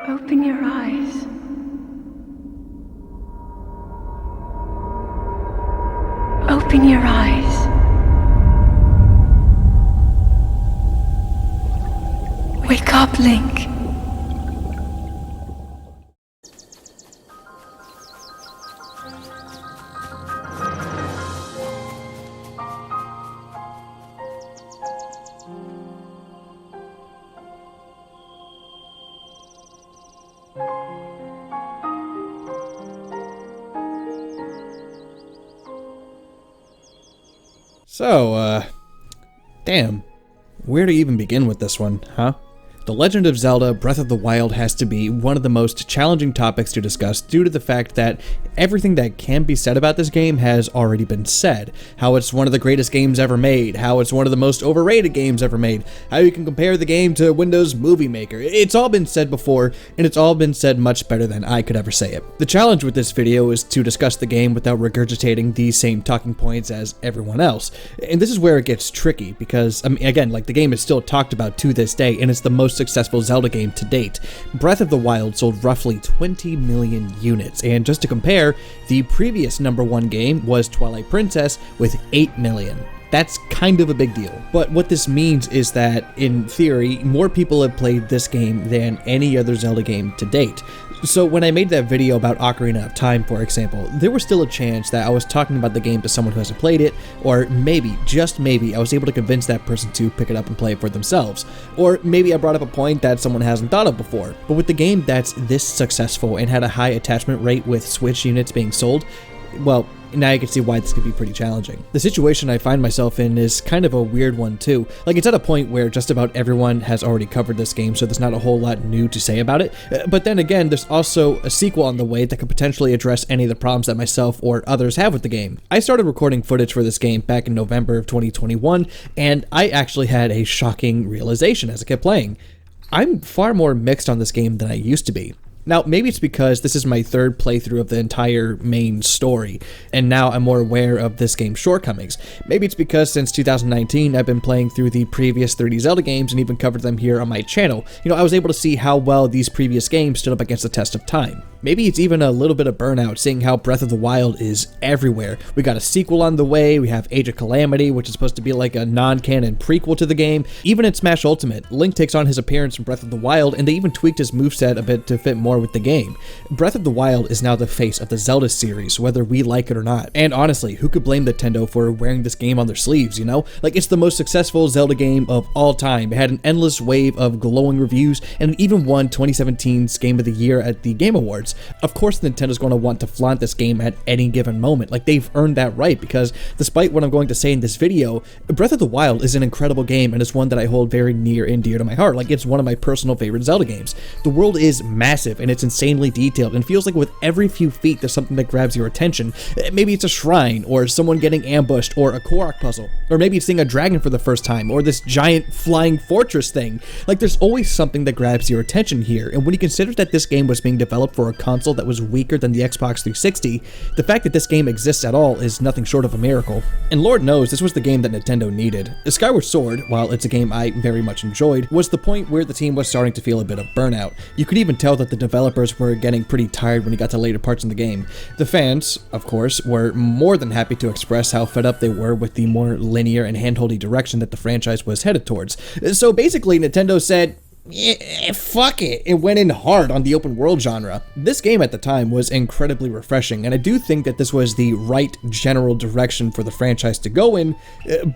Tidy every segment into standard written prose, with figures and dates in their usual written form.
Open your eyes. Open your eyes. Wake up, Link. So, damn, where to even begin with this one, huh? The Legend of Zelda Breath of the Wild has to be one of the most challenging topics to discuss due to the fact that everything that can be said about this game has already been said. How it's one of the greatest games ever made, how it's one of the most overrated games ever made, how you can compare the game to Windows Movie Maker. It's all been said before, and it's all been said much better than I could ever say it. The challenge with this video is to discuss the game without regurgitating the same talking points as everyone else. And this is where it gets tricky, because, I mean, again, like, the game is still talked about to this day, and it's the most successful Zelda game to date. Breath of the Wild sold roughly 20 million units, and just to compare, the previous #1 game was Twilight Princess with 8 million. That's kind of a big deal. But what this means is that, in theory, more people have played this game than any other Zelda game to date. So when I made that video about Ocarina of Time, for example, there was still a chance that I was talking about the game to someone who hasn't played it, or maybe, just maybe, I was able to convince that person to pick it up and play it for themselves. Or maybe I brought up a point that someone hasn't thought of before. But with the game that's this successful and had a high attachment rate with Switch units being sold, well, now you can see why this could be pretty challenging. The situation I find myself in is kind of a weird one too. Like, it's at a point where just about everyone has already covered this game, so there's not a whole lot new to say about it. But then again, there's also a sequel on the way that could potentially address any of the problems that myself or others have with the game. I started recording footage for this game back in November of 2021, and I actually had a shocking realization as I kept playing. I'm far more mixed on this game than I used to be. Now, maybe it's because this is my third playthrough of the entire main story, and now I'm more aware of this game's shortcomings. Maybe it's because since 2019, I've been playing through the previous 30 Zelda games and even covered them here on my channel. You know, I was able to see how well these previous games stood up against the test of time. Maybe it's even a little bit of burnout seeing how Breath of the Wild is everywhere. We got a sequel on the way, we have Age of Calamity, which is supposed to be like a non-canon prequel to the game. Even in Smash Ultimate, Link takes on his appearance in Breath of the Wild, and they even tweaked his moveset a bit to fit more with the game. Breath of the Wild is now the face of the Zelda series, whether we like it or not. And honestly, who could blame Nintendo for wearing this game on their sleeves, you know? Like, it's the most successful Zelda game of all time. It had an endless wave of glowing reviews, and it even won 2017's Game of the Year at the Game Awards. Of course, Nintendo's going to want to flaunt this game at any given moment. Like, they've earned that right, because despite what I'm going to say in this video, Breath of the Wild is an incredible game, and it's one that I hold very near and dear to my heart. Like, it's one of my personal favorite Zelda games. The world is massive, and it's insanely detailed, and feels like with every few feet there's something that grabs your attention. Maybe it's a shrine, or someone getting ambushed, or a Korok puzzle, or maybe it's seeing a dragon for the first time, or this giant flying fortress thing. Like, there's always something that grabs your attention here, and when you consider that this game was being developed for a console that was weaker than the Xbox 360, the fact that this game exists at all is nothing short of a miracle. And Lord knows this was the game that Nintendo needed. Skyward Sword, while it's a game I very much enjoyed, was the point where the team was starting to feel a bit of burnout. You could even tell that the developers were getting pretty tired when you got to later parts in the game. The fans, of course, were more than happy to express how fed up they were with the more linear and handholdy direction that the franchise was headed towards. So basically, Nintendo said, fuck it. It went in hard on the open world genre. This game at the time was incredibly refreshing, and I do think that this was the right general direction for the franchise to go in,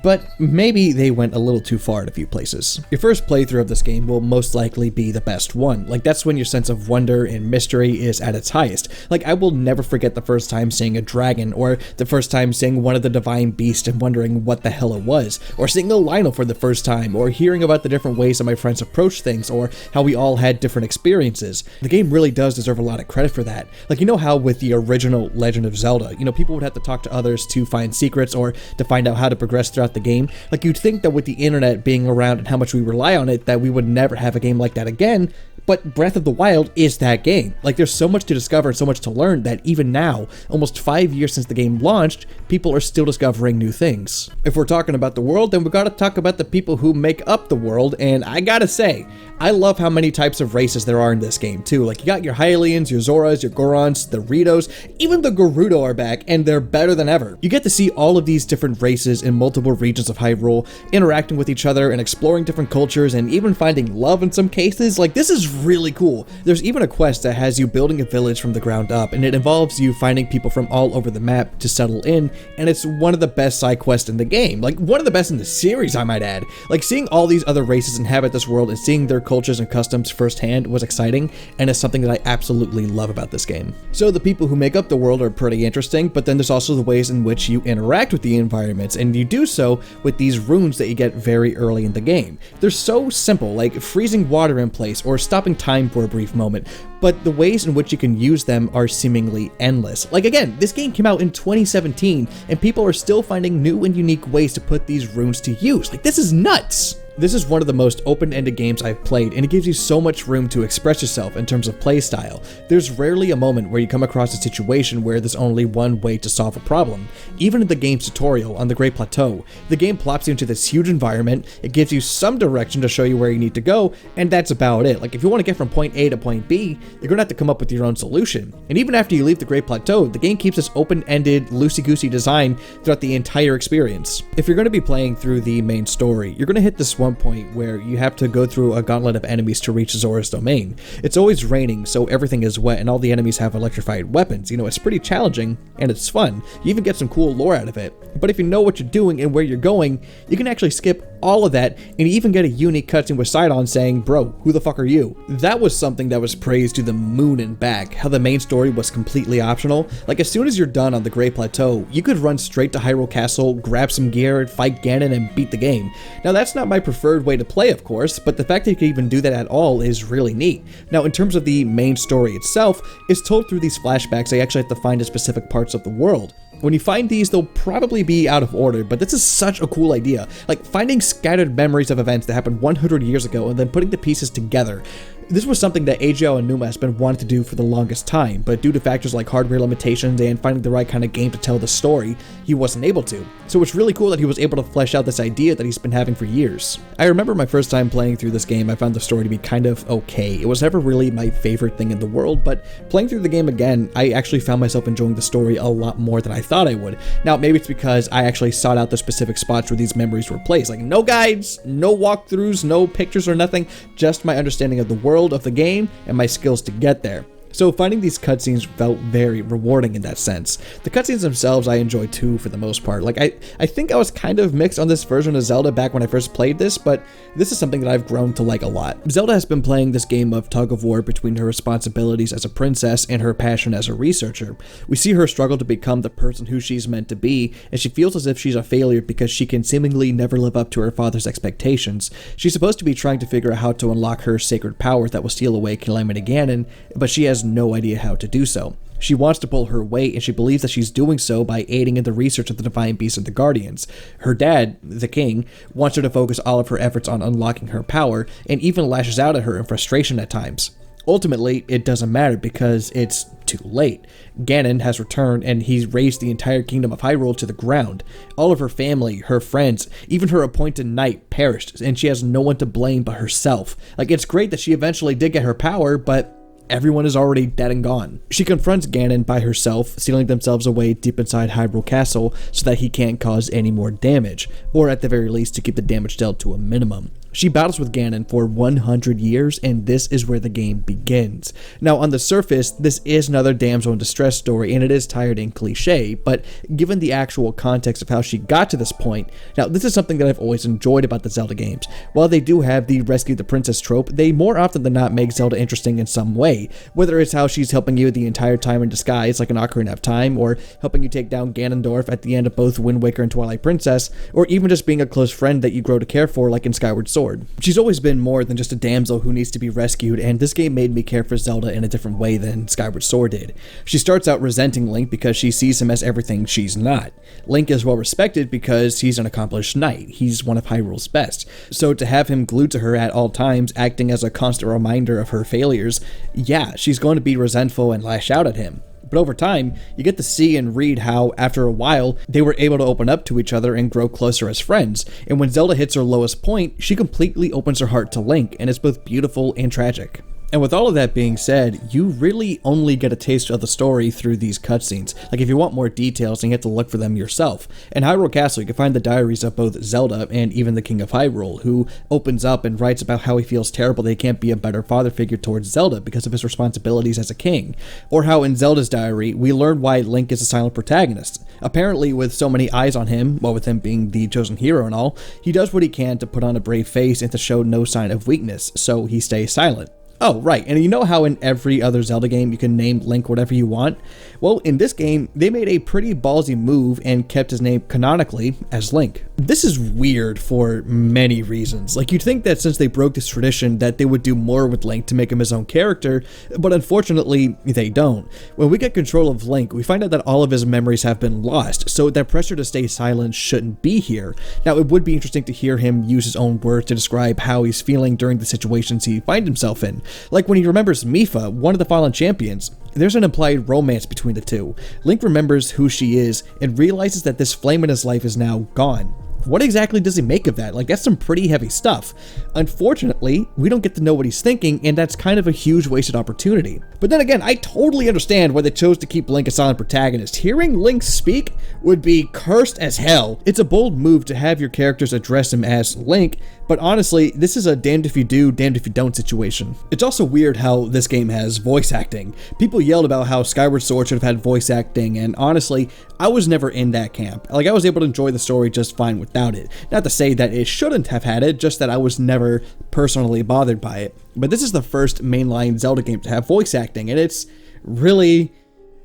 but maybe they went a little too far at a few places. Your first playthrough of this game will most likely be the best one. Like, that's when your sense of wonder and mystery is at its highest. Like, I will never forget the first time seeing a dragon, or the first time seeing one of the divine beasts and wondering what the hell it was, or seeing a Lionel for the first time, or hearing about the different ways that my friends approach things things, or how we all had different experiences. The game really does deserve a lot of credit for that. Like, you know how with the original Legend of Zelda, you know, people would have to talk to others to find secrets or to find out how to progress throughout the game. Like, you'd think that with the internet being around and how much we rely on it, that we would never have a game like that again. But Breath of the Wild is that game. Like, there's so much to discover and so much to learn that even now, almost 5 years since the game launched, people are still discovering new things. If we're talking about the world, then we gotta talk about the people who make up the world, and I gotta say, I love how many types of races there are in this game too. Like, you got your Hylians, your Zoras, your Gorons, the Ritos, even the Gerudo are back, and they're better than ever. You get to see all of these different races in multiple regions of Hyrule, interacting with each other and exploring different cultures and even finding love in some cases. Like, this is really cool. There's even a quest that has you building a village from the ground up, and it involves you finding people from all over the map to settle in, and it's one of the best side quests in the game. Like, one of the best in the series, I might add. Like, seeing all these other races inhabit this world and seeing their cultures and customs firsthand was exciting, and it's something that I absolutely love about this game. So the people who make up the world are pretty interesting, but then there's also the ways in which you interact with the environments, and you do so with these runes that you get very early in the game. They're so simple, like freezing water in place or stopping time for a brief moment, but the ways in which you can use them are seemingly endless. Like, again, this game came out in 2017, and people are still finding new and unique ways to put these runes to use. Like, this is nuts! This is one of the most open-ended games I've played, and it gives you so much room to express yourself in terms of playstyle. There's rarely a moment where you come across a situation where there's only one way to solve a problem. Even in the game's tutorial on the Great Plateau, the game plops you into this huge environment, it gives you some direction to show you where you need to go, and that's about it. Like, if you want to get from point A to point B, you're gonna have to come up with your own solution. And even after you leave the Great Plateau, the game keeps this open-ended, loosey-goosey design throughout the entire experience. If you're gonna be playing through the main story, you're gonna hit this one point where you have to go through a gauntlet of enemies to reach Zora's domain. It's always raining, so everything is wet, and all the enemies have electrified weapons. You know, it's pretty challenging, and it's fun. You even get some cool lore out of it. But if you know what you're doing and where you're going, you can actually skip all of that, and you even get a unique cutscene with Sidon saying, "Bro, who the fuck are you?" That was something that was praised to the moon and back, how the main story was completely optional. Like, as soon as you're done on the Great Plateau, you could run straight to Hyrule Castle, grab some gear, fight Ganon, and beat the game. Now, that's not my preferred way to play, of course, but the fact that you can even do that at all is really neat. Now, in terms of the main story itself, it's told through these flashbacks. I actually have to find the specific parts of the world. When you find these, they'll probably be out of order, but this is such a cool idea. Like, finding scattered memories of events that happened 100 years ago and then putting the pieces together. This was something that Eiji Aonuma has been wanting to do for the longest time, but due to factors like hardware limitations and finding the right kind of game to tell the story, he wasn't able to. So it's really cool that he was able to flesh out this idea that he's been having for years. I remember my first time playing through this game, I found the story to be kind of okay. It was never really my favorite thing in the world, but playing through the game again, I actually found myself enjoying the story a lot more than I thought I would. Now, maybe it's because I actually sought out the specific spots where these memories were placed. Like, no guides, no walkthroughs, no pictures or nothing, just my understanding of the world, of the game, and my skills to get there. So finding these cutscenes felt very rewarding in that sense. The cutscenes themselves I enjoyed too for the most part. Like, I think I was kind of mixed on this version of Zelda back when I first played this, but this is something that I've grown to like a lot. Zelda has been playing this game of tug of war between her responsibilities as a princess and her passion as a researcher. We see her struggle to become the person who she's meant to be, and she feels as if she's a failure because she can seemingly never live up to her father's expectations. She's supposed to be trying to figure out how to unlock her sacred power that will steal away Calamity Ganon, but she has no idea how to do so. She wants to pull her weight, and she believes that she's doing so by aiding in the research of the Divine Beasts and the Guardians. Her dad, the king, wants her to focus all of her efforts on unlocking her power, and even lashes out at her in frustration at times. Ultimately, it doesn't matter because it's too late. Ganon has returned, and he's razed the entire kingdom of Hyrule to the ground. All of her family, her friends, even her appointed knight perished, and she has no one to blame but herself. Like, it's great that she eventually did get her power, but everyone is already dead and gone. She confronts Ganon by herself, sealing themselves away deep inside Hyrule Castle so that he can't cause any more damage, or at the very least to keep the damage dealt to a minimum. She battles with Ganon for 100 years, and this is where the game begins. Now, on the surface, this is another damsel in distress story, and it is tired and cliche, but given the actual context of how she got to this point, now this is something that I've always enjoyed about the Zelda games. While they do have the rescue the princess trope, they more often than not make Zelda interesting in some way, whether it's how she's helping you the entire time in disguise like an Ocarina of Time, or helping you take down Ganondorf at the end of both Wind Waker and Twilight Princess, or even just being a close friend that you grow to care for like in Skyward Sword. sword. She's always been more than just a damsel who needs to be rescued, and this game made me care for Zelda in a different way than Skyward Sword did. She starts out resenting Link because she sees him as everything she's not. Link is well respected because he's an accomplished knight. He's one of Hyrule's best. So to have him glued to her at all times, acting as a constant reminder of her failures, yeah, she's going to be resentful and lash out at him. But over time, you get to see and read how, after a while, they were able to open up to each other and grow closer as friends. And when Zelda hits her lowest point, she completely opens her heart to Link, and it's both beautiful and tragic. And with all of that being said, you really only get a taste of the story through these cutscenes. Like, if you want more details, then you have to look for them yourself. In Hyrule Castle, you can find the diaries of both Zelda and even the King of Hyrule, who opens up and writes about how he feels terrible that he can't be a better father figure towards Zelda because of his responsibilities as a king. Or how in Zelda's diary, we learn why Link is a silent protagonist. Apparently, with so many eyes on him, well, with him being the chosen hero and all, he does what he can to put on a brave face and to show no sign of weakness, so he stays silent. Oh, right, and you know how in every other Zelda game you can name Link whatever you want? Well, in this game, they made a pretty ballsy move and kept his name canonically as Link. This is weird for many reasons. Like, you'd think that since they broke this tradition that they would do more with Link to make him his own character, but unfortunately, they don't. When we get control of Link, we find out that all of his memories have been lost, so that pressure to stay silent shouldn't be here. Now, it would be interesting to hear him use his own words to describe how he's feeling during the situations he finds himself in. Like when he remembers Mipha, one of the fallen champions, there's an implied romance between the two. Link remembers who she is and realizes that this flame in his life is now gone. What exactly does he make of that? Like, that's some pretty heavy stuff. Unfortunately, we don't get to know what he's thinking, and that's kind of a huge wasted opportunity. But then again, I totally understand why they chose to keep Link a silent protagonist. Hearing Link speak would be cursed as hell. It's a bold move to have your characters address him as Link, but honestly, this is a damned if you do, damned if you don't situation. It's also weird how this game has voice acting. People yelled about how Skyward Sword should have had voice acting, and honestly, I was never in that camp. Like, I was able to enjoy the story just fine without it. Not to say that it shouldn't have had it, just that I was never personally bothered by it. But this is the first mainline Zelda game to have voice acting, and it's really,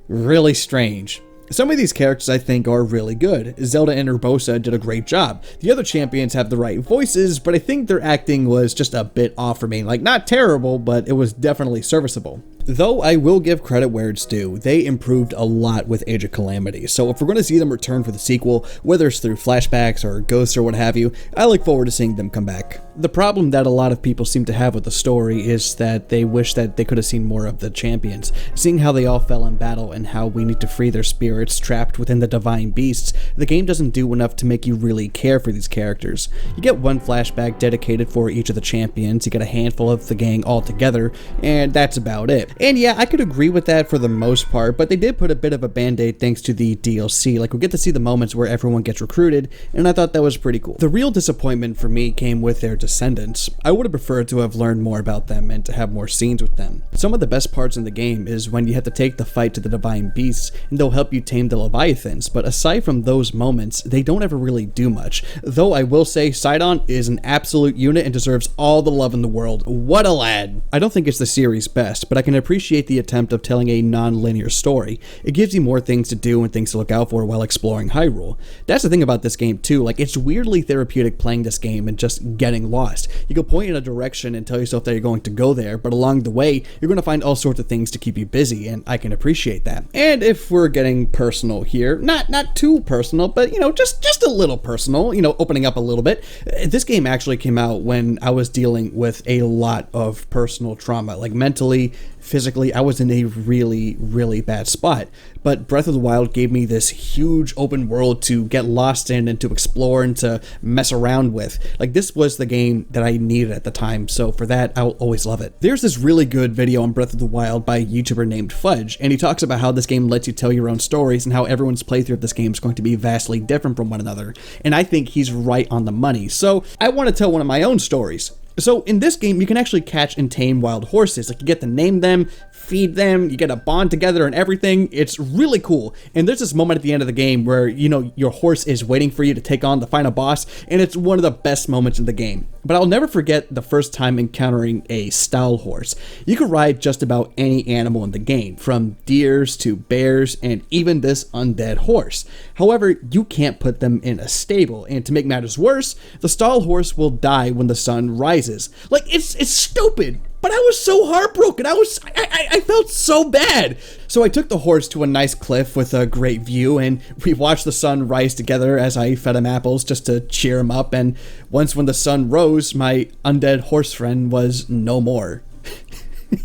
really strange. Some of these characters I think are really good. Zelda and Urbosa did a great job. The other champions have the right voices, but I think their acting was just a bit off for me. Like, not terrible, but it was definitely serviceable. Though I will give credit where it's due, they improved a lot with Age of Calamity, so if we're going to see them return for the sequel, whether it's through flashbacks or ghosts or what have you, I look forward to seeing them come back. The problem that a lot of people seem to have with the story is that they wish that they could have seen more of the champions. Seeing how they all fell in battle and how we need to free their spirits trapped within the divine beasts, the game doesn't do enough to make you really care for these characters. You get one flashback dedicated for each of the champions, you get a handful of the gang all together, and that's about it. And yeah, I could agree with that for the most part, but they did put a bit of a band-aid thanks to the DLC. Like, we get to see the moments where everyone gets recruited, and I thought that was pretty cool. The real disappointment for me came with their descendants. I would have preferred to have learned more about them and to have more scenes with them. Some of the best parts in the game is when you have to take the fight to the divine beasts, and they'll help you tame the leviathans, but aside from those moments, they don't ever really do much. Though I will say, Sidon is an absolute unit and deserves all the love in the world. What a lad! I don't think it's the series' best, but I can appreciate the attempt of telling a non-linear story. It gives you more things to do and things to look out for while exploring Hyrule. That's the thing about this game too, like, it's weirdly therapeutic playing this game and just getting lost. You go point in a direction and tell yourself that you're going to go there, but along the way, you're going to find all sorts of things to keep you busy, and I can appreciate that. And if we're getting personal here, not too personal, but you know, just a little personal, you know, opening up a little bit, this game actually came out when I was dealing with a lot of personal trauma, like mentally, physically. I was in a really, really bad spot. But Breath of the Wild gave me this huge open world to get lost in and to explore and to mess around with. Like, this was the game that I needed at the time, so for that, I'll always love it. There's this really good video on Breath of the Wild by a YouTuber named Fudge, and he talks about how this game lets you tell your own stories and how everyone's playthrough of this game is going to be vastly different from one another. And I think he's right on the money. So I want to tell one of my own stories. So in this game, you can actually catch and tame wild horses. Like, you get to name them, feed them, you get a bond together and everything. It's really cool. And there's this moment at the end of the game where, you know, your horse is waiting for you to take on the final boss, and it's one of the best moments in the game. But I'll never forget the first time encountering a stall horse. You can ride just about any animal in the game, from deers to bears and even this undead horse. However, you can't put them in a stable, and to make matters worse, the stall horse will die when the sun rises. Like, it's stupid, but I was so heartbroken. I felt so bad. So I took the horse to a nice cliff with a great view, and we watched the sun rise together as I fed him apples just to cheer him up. And once when the sun rose, my undead horse friend was no more.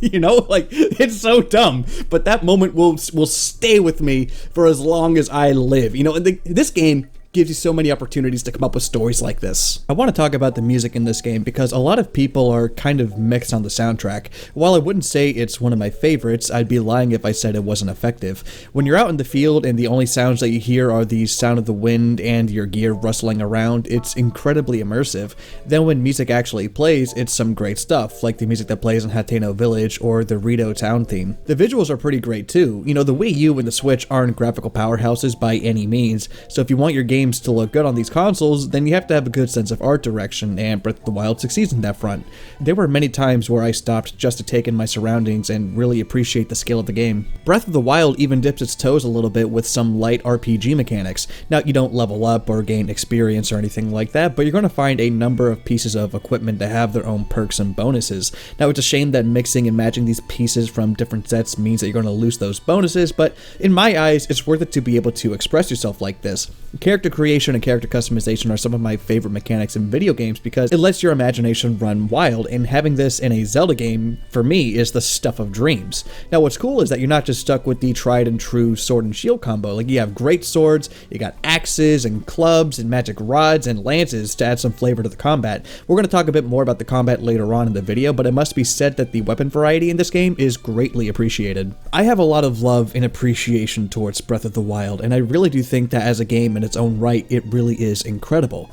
You know, like, it's so dumb, but that moment will stay with me for as long as I live. You know, and this game gives you so many opportunities to come up with stories like this. I want to talk about the music in this game because a lot of people are kind of mixed on the soundtrack. While I wouldn't say it's one of my favorites, I'd be lying if I said it wasn't effective. When you're out in the field and the only sounds that you hear are the sound of the wind and your gear rustling around, it's incredibly immersive. Then when music actually plays, it's some great stuff, like the music that plays in Hateno Village or the Rito Town theme. The visuals are pretty great too. You know, the Wii U and the Switch aren't graphical powerhouses by any means, so if you want your games to look good on these consoles, then you have to have a good sense of art direction, and Breath of the Wild succeeds in that front. There were many times where I stopped just to take in my surroundings and really appreciate the scale of the game. Breath of the Wild even dips its toes a little bit with some light RPG mechanics. Now, you don't level up or gain experience or anything like that, but you're going to find a number of pieces of equipment that have their own perks and bonuses. Now, it's a shame that mixing and matching these pieces from different sets means that you're going to lose those bonuses, but in my eyes, it's worth it to be able to express yourself like this. Character creation and character customization are some of my favorite mechanics in video games because it lets your imagination run wild, and having this in a Zelda game, for me, is the stuff of dreams. Now, what's cool is that you're not just stuck with the tried and true sword and shield combo. Like, you have great swords, you got axes and clubs and magic rods and lances to add some flavor to the combat. We're going to talk a bit more about the combat later on in the video, but it must be said that the weapon variety in this game is greatly appreciated. I have a lot of love and appreciation towards Breath of the Wild, and I really do think that as a game in its own right, it really is incredible.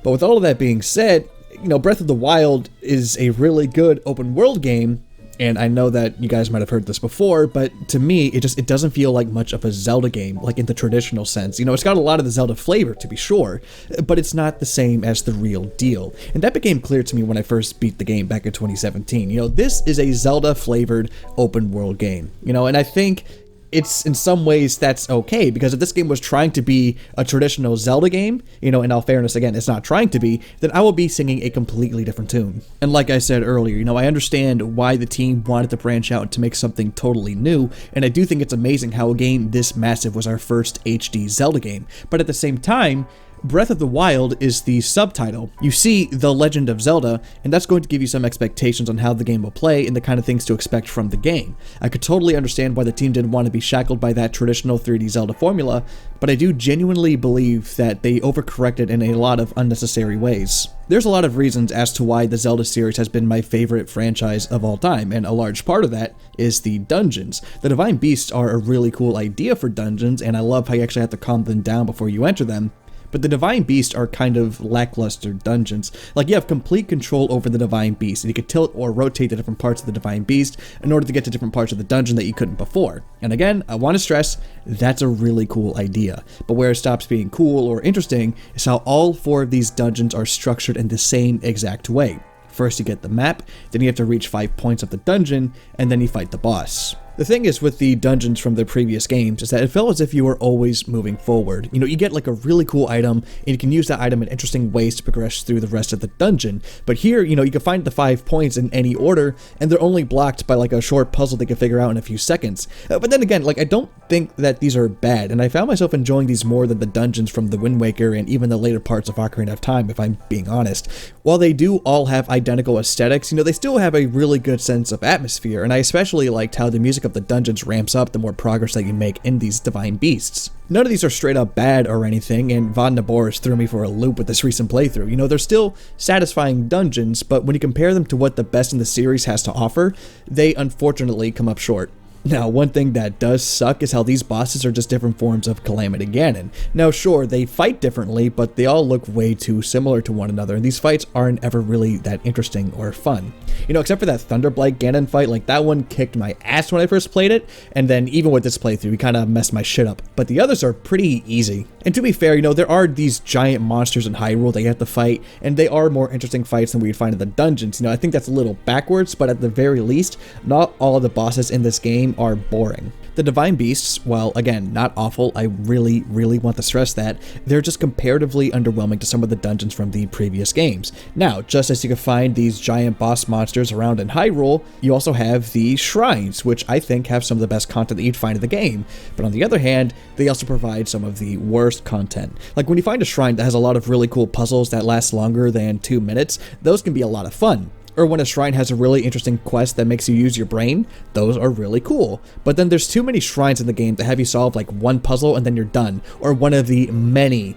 But with all of that being said, you know, Breath of the Wild is a really good open world game, and I know that you guys might have heard this before, but to me, it doesn't feel like much of a Zelda game, like in the traditional sense. You know, it's got a lot of the Zelda flavor, to be sure, but it's not the same as the real deal. And that became clear to me when I first beat the game back in 2017. You know, this is a Zelda-flavored open world game, you know, and I think it's in some ways that's okay, because if this game was trying to be a traditional Zelda game, you know, in all fairness, again, it's not trying to be, then I will be singing a completely different tune. And like I said earlier, you know, I understand why the team wanted to branch out to make something totally new, and I do think it's amazing how a game this massive was our first HD Zelda game. But at the same time, Breath of the Wild is the subtitle. You see The Legend of Zelda, and that's going to give you some expectations on how the game will play and the kind of things to expect from the game. I could totally understand why the team didn't want to be shackled by that traditional 3D Zelda formula, but I do genuinely believe that they overcorrected in a lot of unnecessary ways. There's a lot of reasons as to why the Zelda series has been my favorite franchise of all time, and a large part of that is the dungeons. The Divine Beasts are a really cool idea for dungeons, and I love how you actually have to calm them down before you enter them. But the Divine Beasts are kind of lackluster dungeons. Like, you have complete control over the Divine Beast, and you can tilt or rotate the different parts of the Divine Beast in order to get to different parts of the dungeon that you couldn't before. And again, I want to stress, that's a really cool idea. But where it stops being cool or interesting is how all 4 of these dungeons are structured in the same exact way. First you get the map, then you have to reach 5 points of the dungeon, and then you fight the boss. The thing is with the dungeons from the previous games is that it felt as if you were always moving forward. You know, you get like a really cool item, and you can use that item in interesting ways to progress through the rest of the dungeon. But here, you know, you can find the 5 points in any order, and they're only blocked by like a short puzzle they can figure out in a few seconds. But then again, like, I don't think that these are bad, and I found myself enjoying these more than the dungeons from the Wind Waker and even the later parts of Ocarina of Time, if I'm being honest. While they do all have identical aesthetics, you know, they still have a really good sense of atmosphere, and I especially liked how the music of the dungeons ramps up the more progress that you make in these Divine Beasts. None of these are straight up bad or anything, and Von Naboris threw me for a loop with this recent playthrough. You know, they're still satisfying dungeons, but when you compare them to what the best in the series has to offer, they unfortunately come up short. Now, one thing that does suck is how these bosses are just different forms of Calamity Ganon. Now, sure, they fight differently, but they all look way too similar to one another, and these fights aren't ever really that interesting or fun. You know, except for that THUNDERBLIGHT Ganon fight, like that one kicked my ass when I first played it, and then even with this playthrough, we kind of messed my shit up. But the others are pretty easy. And to be fair, you know, there are these giant monsters in Hyrule that you have to fight, and they are more interesting fights than we'd find in the dungeons. You know, I think that's a little backwards, but at the very least, not all of the bosses in this game are boring. The Divine Beasts, while again, not awful, I really want to stress that, they're just comparatively underwhelming to some of the dungeons from the previous games. Now, just as you can find these giant boss monsters around in Hyrule, you also have the shrines, which I think have some of the best content that you'd find in the game. But on the other hand, they also provide some of the worst content. Like when you find a shrine that has a lot of really cool puzzles that last longer than 2 minutes, those can be a lot of fun. Or when a shrine has a really interesting quest that makes you use your brain, those are really cool. But then there's too many shrines in the game that have you solve like one puzzle and then you're done, or one of the many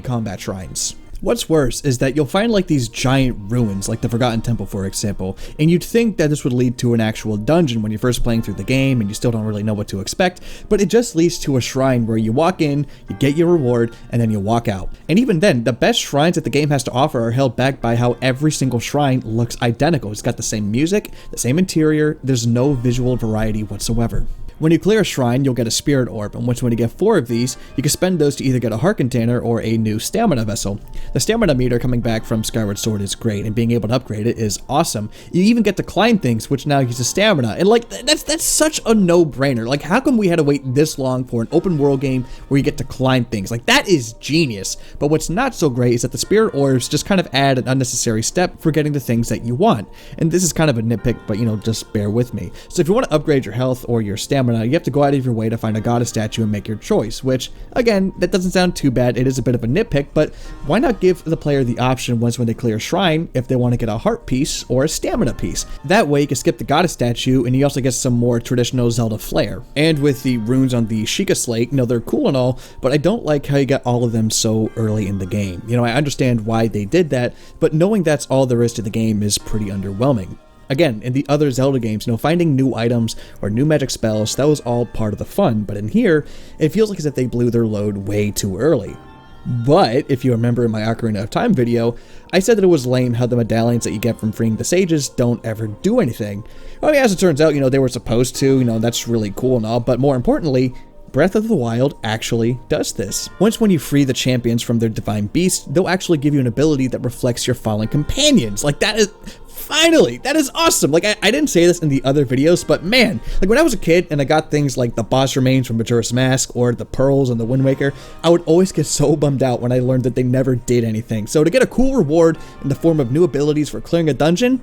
combat shrines. What's worse is that you'll find like these giant ruins, like the Forgotten Temple for example, and you'd think that this would lead to an actual dungeon when you're first playing through the game and you still don't really know what to expect, but it just leads to a shrine where you walk in, you get your reward, and then you walk out. And even then, the best shrines that the game has to offer are held back by how every single shrine looks identical. It's got the same music, the same interior, there's no visual variety whatsoever. When you clear a shrine, you'll get a spirit orb, and once when you get 4 of these, you can spend those to either get a heart container or a new stamina vessel. The stamina meter coming back from Skyward Sword is great, and being able to upgrade it is awesome. You even get to climb things, which now uses stamina, and like, that's such a no-brainer. Like, how come we had to wait this long for an open world game where you get to climb things? Like, that is genius. But what's not so great is that the spirit orbs just kind of add an unnecessary step for getting the things that you want. And this is kind of a nitpick, but you know, just bear with me. So if you want to upgrade your health or your stamina, you have to go out of your way to find a goddess statue and make your choice, which, again, that doesn't sound too bad. It is a bit of a nitpick, but why not give the player the option once when they clear a shrine if they want to get a heart piece or a stamina piece? That way you can skip the goddess statue and you also get some more traditional Zelda flair. And with the runes on the Sheikah Slate, you know, they're cool and all, but I don't like how you got all of them so early in the game. You know, I understand why they did that, but knowing that's all there is to the game is pretty underwhelming. Again, in the other Zelda games, you know, finding new items or new magic spells, that was all part of the fun, but in here, it feels like as if they blew their load way too early. But, if you remember in my Ocarina of Time video, I said that it was lame how the medallions that you get from freeing the sages don't ever do anything. Well, as it turns out, you know, they were supposed to, you know, that's really cool and all, but more importantly, Breath of the Wild actually does this. Once when you free the champions from their divine beast, they'll actually give you an ability that reflects your fallen companions. Like, that is... Finally! That is awesome! Like, I didn't say this in the other videos, but man, like when I was a kid and I got things like the boss remains from Majora's Mask or the pearls and the Wind Waker, I would always get so bummed out when I learned that they never did anything. So to get a cool reward in the form of new abilities for clearing a dungeon,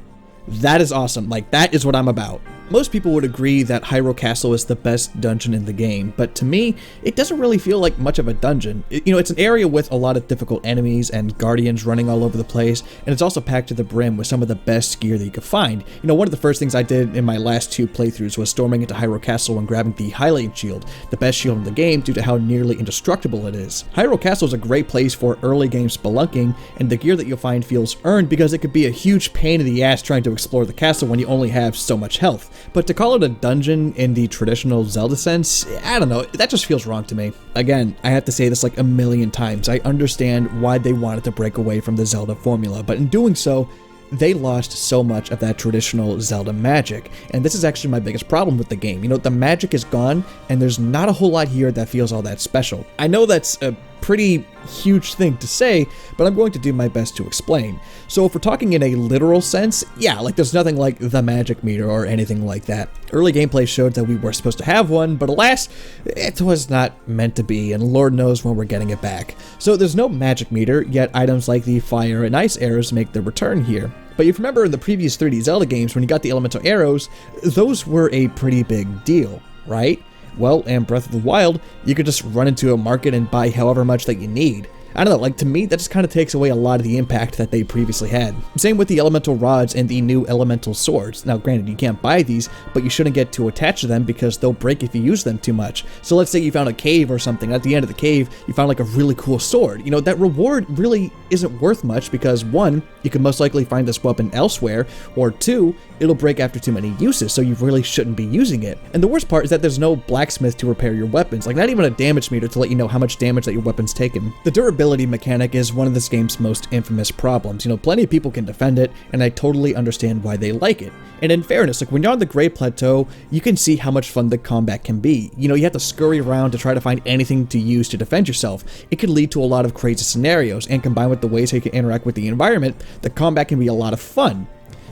that is awesome. Like, that is what I'm about. Most people would agree that Hyrule Castle is the best dungeon in the game, but to me, it doesn't really feel like much of a dungeon. You know, it's an area with a lot of difficult enemies and guardians running all over the place, and it's also packed to the brim with some of the best gear that you could find. You know, one of the first things I did in my last 2 playthroughs was storming into Hyrule Castle and grabbing the Hylian Shield, the best shield in the game due to how nearly indestructible it is. Hyrule Castle is a great place for early game spelunking, and the gear that you'll find feels earned because it could be a huge pain in the ass trying to explore the castle when you only have so much health. But to call it a dungeon in the traditional Zelda sense, I don't know, that just feels wrong to me. Again, I have to say this like a million times. I understand why they wanted to break away from the Zelda formula, but in doing so, they lost so much of that traditional Zelda magic, and this is actually my biggest problem with the game. You know, the magic is gone, and there's not a whole lot here that feels all that special. I know that's a pretty huge thing to say, but I'm going to do my best to explain. So if we're talking in a literal sense, yeah, like there's nothing like the magic meter or anything like that. Early gameplay showed that we were supposed to have one, but alas, it was not meant to be, and Lord knows when we're getting it back. So there's no magic meter, yet items like the fire and ice arrows make their return here. But if you remember in the previous 3D Zelda games, when you got the elemental arrows, those were a pretty big deal, right? Well, in Breath of the Wild, you could just run into a market and buy however much that you need. I don't know, like to me that just kind of takes away a lot of the impact that they previously had. Same with the elemental rods and the new elemental swords. Now granted, you can't buy these, but you shouldn't get too attached to them because they'll break if you use them too much. So let's say you found a cave or something, at the end of the cave you found like a really cool sword. You know, that reward really isn't worth much because one, you could most likely find this weapon elsewhere, or two, it'll break after too many uses, so you really shouldn't be using it. And the worst part is that there's no blacksmith to repair your weapons, like not even a damage meter to let you know how much damage that your weapon's taken. The durability mechanic is one of this game's most infamous problems. You know, plenty of people can defend it, and I totally understand why they like it. And in fairness, like when you're on the Great Plateau, you can see how much fun the combat can be. You know, you have to scurry around to try to find anything to use to defend yourself. It can lead to a lot of crazy scenarios, and combined with the ways how you can interact with the environment, the combat can be a lot of fun.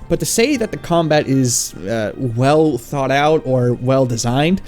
But to say that the combat is well thought out or well designed,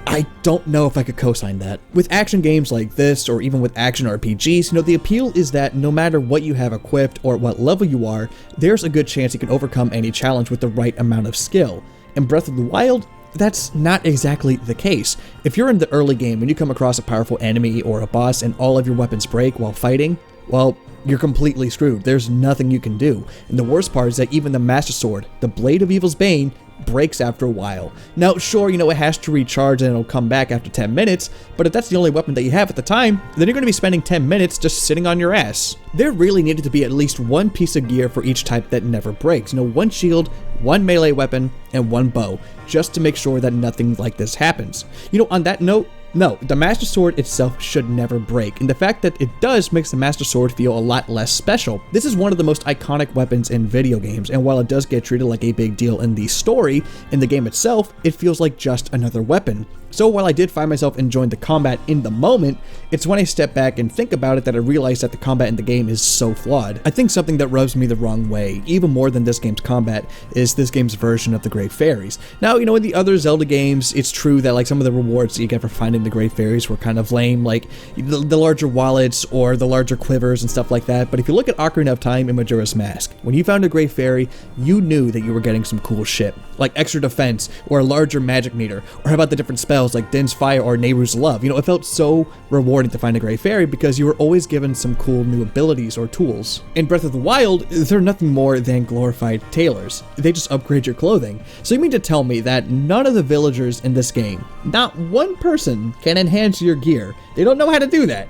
I don't know if I could co-sign that. With action games like this, or even with action RPGs, you know, the appeal is that no matter what you have equipped or what level you are, there's a good chance you can overcome any challenge with the right amount of skill. In Breath of the Wild, that's not exactly the case. If you're in the early game and you come across a powerful enemy or a boss and all of your weapons break while fighting, well, you're completely screwed. There's nothing you can do. And the worst part is that even the Master Sword, the Blade of Evil's Bane, breaks after a while. Now, sure, you know, it has to recharge and it'll come back after 10 minutes, but if that's the only weapon that you have at the time, then you're going to be spending 10 minutes just sitting on your ass. There really needed to be at least one piece of gear for each type that never breaks. You know, one shield, one melee weapon, and one bow, just to make sure that nothing like this happens. You know, on that note, no, the Master Sword itself should never break, and the fact that it does makes the Master Sword feel a lot less special. This is one of the most iconic weapons in video games, and while it does get treated like a big deal in the story, in the game itself, it feels like just another weapon. So while I did find myself enjoying the combat in the moment, it's when I step back and think about it that I realize that the combat in the game is so flawed. I think something that rubs me the wrong way, even more than this game's combat, is this game's version of the Great Fairies. Now, you know, in the other Zelda games, it's true that like some of the rewards that you get for finding the Great Fairies were kind of lame, like the larger wallets or the larger quivers and stuff like that, but if you look at Ocarina of Time and Majora's Mask, when you found a Great Fairy, you knew that you were getting some cool shit, like extra defense, or a larger magic meter, or how about the different spells like Din's Fire or Nehru's Love. You know, it felt so rewarding to find a Great Fairy because you were always given some cool new abilities or tools. In Breath of the Wild, they're nothing more than glorified tailors. They just upgrade your clothing. So you mean to tell me that none of the villagers in this game, not one person, can enhance your gear? They don't know how to do that.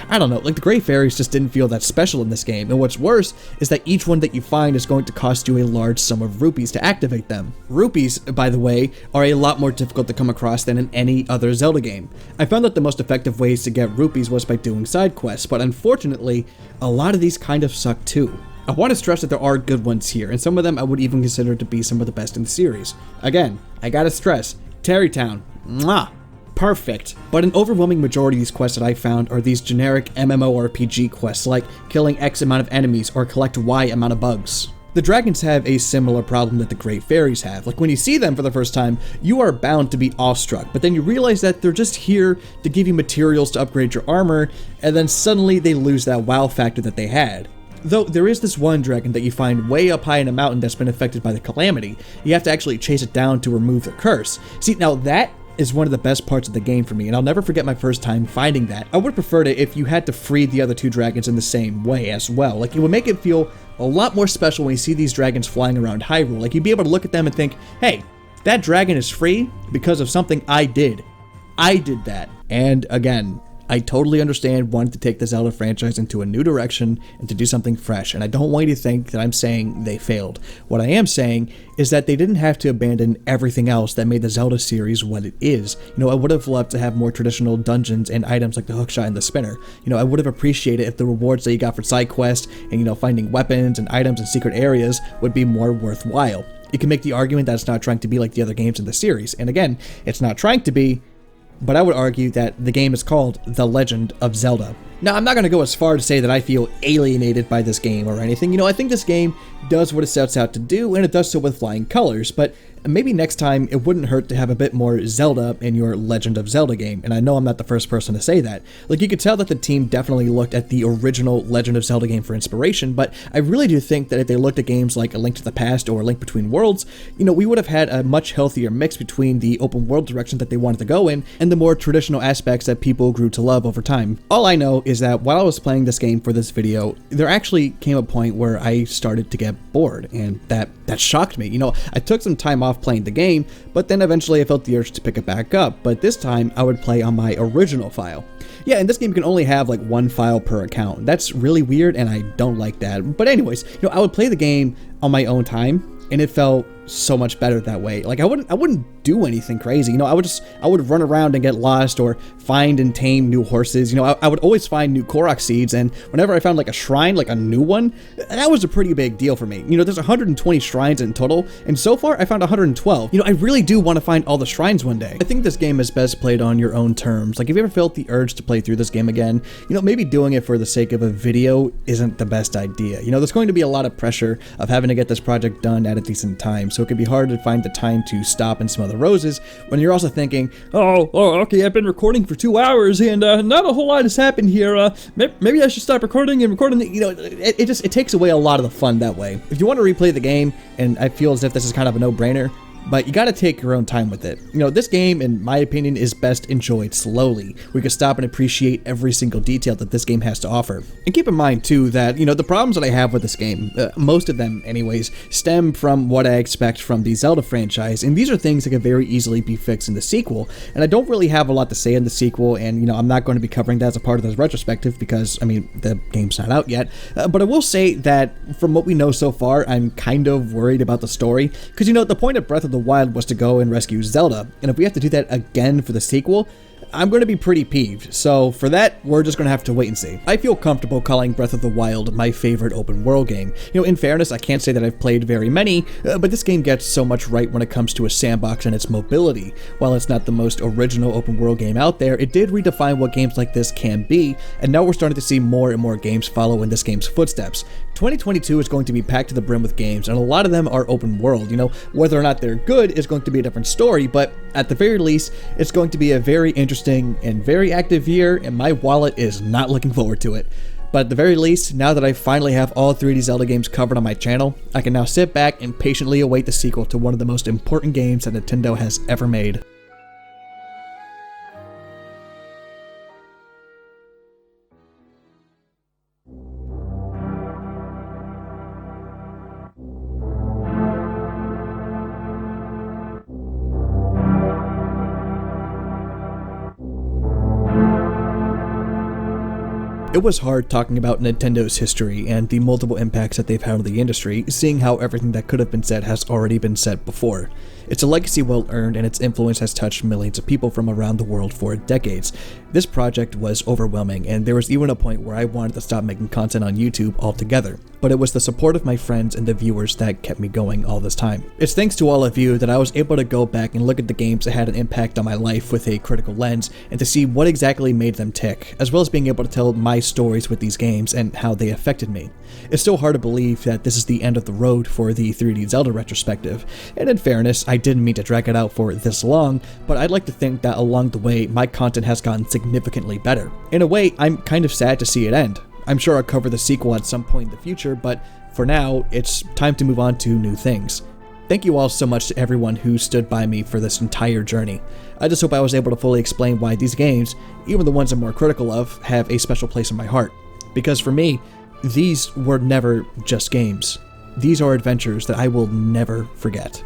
I don't know, like the Great Fairies just didn't feel that special in this game, and what's worse is that each one that you find is going to cost you a large sum of rupees to activate them. Rupees, by the way, are a lot more difficult to come across than in any other Zelda game. I found that the most effective ways to get rupees was by doing side quests, but unfortunately, a lot of these kind of suck too. I want to stress that there are good ones here, and some of them I would even consider to be some of the best in the series. Again, I gotta stress, Tarrytown, mwah! Perfect. But an overwhelming majority of these quests that I found are these generic MMORPG quests like killing X amount of enemies or collect Y amount of bugs. The dragons have a similar problem that the Great Fairies have. Like when you see them for the first time, you are bound to be awestruck, but then you realize that they're just here to give you materials to upgrade your armor, and then suddenly they lose that wow factor that they had. Though there is this one dragon that you find way up high in a mountain that's been affected by the calamity. You have to actually chase it down to remove the curse. See, now that is one of the best parts of the game for me, and I'll never forget my first time finding that. I would have preferred it if you had to free the other two dragons in the same way as well. Like, it would make it feel a lot more special when you see these dragons flying around Hyrule. Like, you'd be able to look at them and think, hey, that dragon is free because of something I did. I did that. And again, I totally understand wanting to take the Zelda franchise into a new direction and to do something fresh, and I don't want you to think that I'm saying they failed. What I am saying is that they didn't have to abandon everything else that made the Zelda series what it is. You know, I would have loved to have more traditional dungeons and items like the hookshot and the spinner. You know, I would have appreciated if the rewards that you got for side quests and, you know, finding weapons and items in secret areas would be more worthwhile. You can make the argument that it's not trying to be like the other games in the series, and again, it's not trying to be, but I would argue that the game is called The Legend of Zelda. Now, I'm not going to go as far to say that I feel alienated by this game or anything. You know, I think this game does what it sets out to do, and it does so with flying colors, but maybe next time it wouldn't hurt to have a bit more Zelda in your Legend of Zelda game, and I know I'm not the first person to say that. Like, you could tell that the team definitely looked at the original Legend of Zelda game for inspiration, but I really do think that if they looked at games like A Link to the Past or A Link Between Worlds, we would have had a much healthier mix between the open world direction that they wanted to go in and the more traditional aspects that people grew to love over time. All I know is that while I was playing this game for this video, there actually came a point where I started to get bored, and that shocked me. I took some time off playing the game, but then eventually I felt the urge to pick it back up, but this time I would play on my original file. Yeah, in this game you can only have like one file per account. That's really weird and I don't like that. But anyways, I would play the game on my own time, and it felt so much better that way. Like, I wouldn't do anything crazy. I would run around and get lost or find and tame new horses. I would always find new Korok seeds, and whenever I found like a shrine, like a new one, that was a pretty big deal for me. There's 120 shrines in total, and so far I found 112. I really do want to find all the shrines one day. I think this game is best played on your own terms. Like, if you ever felt the urge to play through this game again, maybe doing it for the sake of a video isn't the best idea. There's going to be a lot of pressure of having to get this project done at a decent time, so it can be hard to find the time to stop and smell the roses when you're also thinking, oh, okay, I've been recording for 2 hours and not a whole lot has happened here. Maybe I should stop recording and recording. It takes away a lot of the fun that way. If you want to replay the game, and I feel as if this is kind of a no-brainer, but you gotta take your own time with it. This game, in my opinion, is best enjoyed slowly. We can stop and appreciate every single detail that this game has to offer. And keep in mind, too, that, the problems that I have with this game, most of them, anyways, stem from what I expect from the Zelda franchise, and these are things that can very easily be fixed in the sequel, and I don't really have a lot to say in the sequel, and, I'm not going to be covering that as a part of this retrospective because, the game's not out yet, but I will say that, from what we know so far, I'm kind of worried about the story, because, the point of Breath of the Wild was to go and rescue Zelda, and if we have to do that again for the sequel, I'm going to be pretty peeved. So for that, we're just going to have to wait and see. I feel comfortable calling Breath of the Wild my favorite open world game. In fairness, I can't say that I've played very many, but this game gets so much right when it comes to a sandbox and its mobility. While it's not the most original open world game out there, it did redefine what games like this can be, and now we're starting to see more and more games follow in this game's footsteps. 2022 is going to be packed to the brim with games, and a lot of them are open world. Whether or not they're good is going to be a different story, but at the very least, it's going to be a very interesting and very active year, and my wallet is not looking forward to it. But at the very least, now that I finally have all 3D Zelda games covered on my channel, I can now sit back and patiently await the sequel to one of the most important games that Nintendo has ever made. It was hard talking about Nintendo's history and the multiple impacts that they've had on the industry, seeing how everything that could have been said has already been said before. It's a legacy well earned, and its influence has touched millions of people from around the world for decades. This project was overwhelming, and there was even a point where I wanted to stop making content on YouTube altogether. But it was the support of my friends and the viewers that kept me going all this time. It's thanks to all of you that I was able to go back and look at the games that had an impact on my life with a critical lens, and to see what exactly made them tick, as well as being able to tell my stories with these games and how they affected me. It's still hard to believe that this is the end of the road for the 3D Zelda retrospective, and in fairness, I didn't mean to drag it out for this long, but I'd like to think that along the way, my content has gotten significantly better. In a way, I'm kind of sad to see it end. I'm sure I'll cover the sequel at some point in the future, but for now, it's time to move on to new things. Thank you all so much to everyone who stood by me for this entire journey. I just hope I was able to fully explain why these games, even the ones I'm more critical of, have a special place in my heart. Because for me, these were never just games. These are adventures that I will never forget.